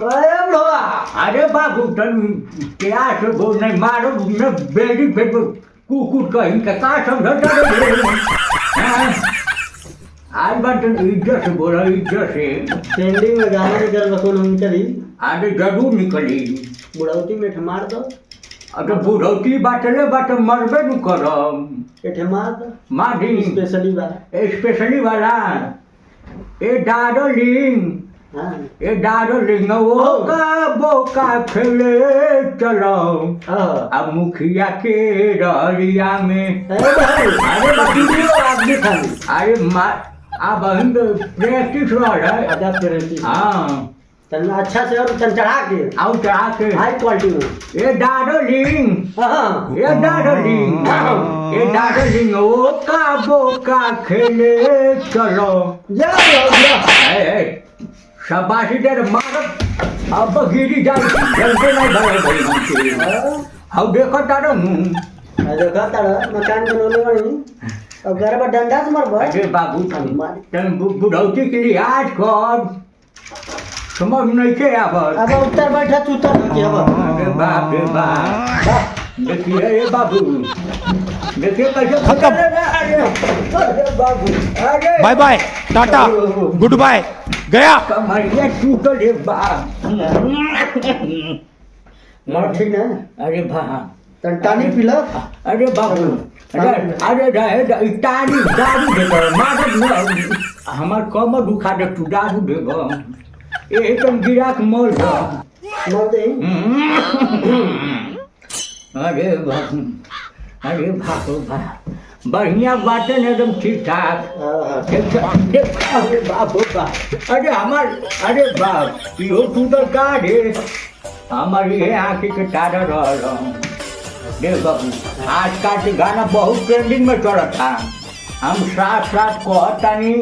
गए बाबा अरे बाबू तन क्या से बोल नहीं मारो न बेड़ी पे कुकुर कहीं का समझता रे आज बात इज्जत से बोला इज्जत से ट्रेंडिंग में गाना निकल बसो हम निकली आज जरूर निकली बुढ़ौती में ठमार दो अगर बुढ़ौती बाटले बाट मरबे न करम ये ठमार दो माधी स्पेशली वाला ए डार्लिंग हाँ ए डार्लिंग वो का बोका खेले चलो हाँ अब मुखिया के डरिया में अरे बाकी आदमी खाली अरे अब हम प्रैक्टिस रहा है अच्छा प्रैक्टिस हाँ तन अच्छा से और तन चढ़ा के आओ चढ़ा के हाई क्वालिटी में ये डार्लिंग हाँ ये डार्लिंग वो का बोका खेले चलो शाबाशी दे मारत अब गिरी जाए जल्दी नहीं भरे भाई हमसे हम देखो तारो देखा तारा मकान बनवले वाली अब घर पर डंडा से मार अरे बाबू तुम बुढ़ौती के लिए आज कर समझ नहीं के अब उत्तर बैठा चूतर के अब अरे बाप रे बाप देखिए ये बाबू देखिए कैसे खत्म। अरे बाबू अरे bye bye tata good bye गया कमरिया टूटल रे बाप और ठीक ना अरे भा तन टानी पिला अरे बाबू अरे टानी दारू दे दो मादक न हमार कमर दुखा दे तू दारू दे दो ए तुम गिरा के मर जा मर दे अरे बाबू अरे बाबू भा बढ़िया बातें एकदम ठीक ठाक अरे बाबू बाप अरे हमार अरे बाप यो टूटल का रे हमारी ये आँखी के तारा रह देख बाबू आजकल के गाना बहुत ट्रेंडिंग में चल था हम साथ साथ कहतानी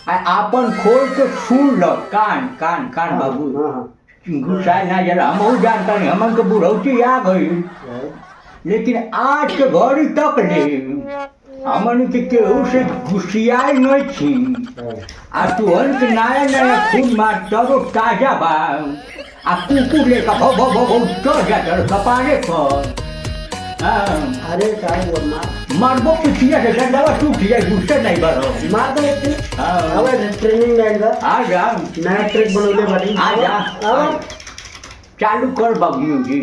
आपन खोल के सुन लो कान कान कान बाबू गुस्सा ना जरा हम जानता नहीं हमन के बुढ़ौती आ गई लेकिन आज के घड़ी तक ले हमन के केहू से गुस्सियाई नहीं थी आ तुहन के नया नया खून मार तरो ताजा बा आ कुकुर लेकर भो भो भो भो चढ़ जाता कपारे पर अरे काय वो मार मारबो पिछिया से डंडा टूट जाए गुस्सा नहीं बरो मार दो एक अब ट्रेनिंग में आएगा आ जा नया ट्रिक बनवले बाटी आ जा अब चालू कर बाबू जी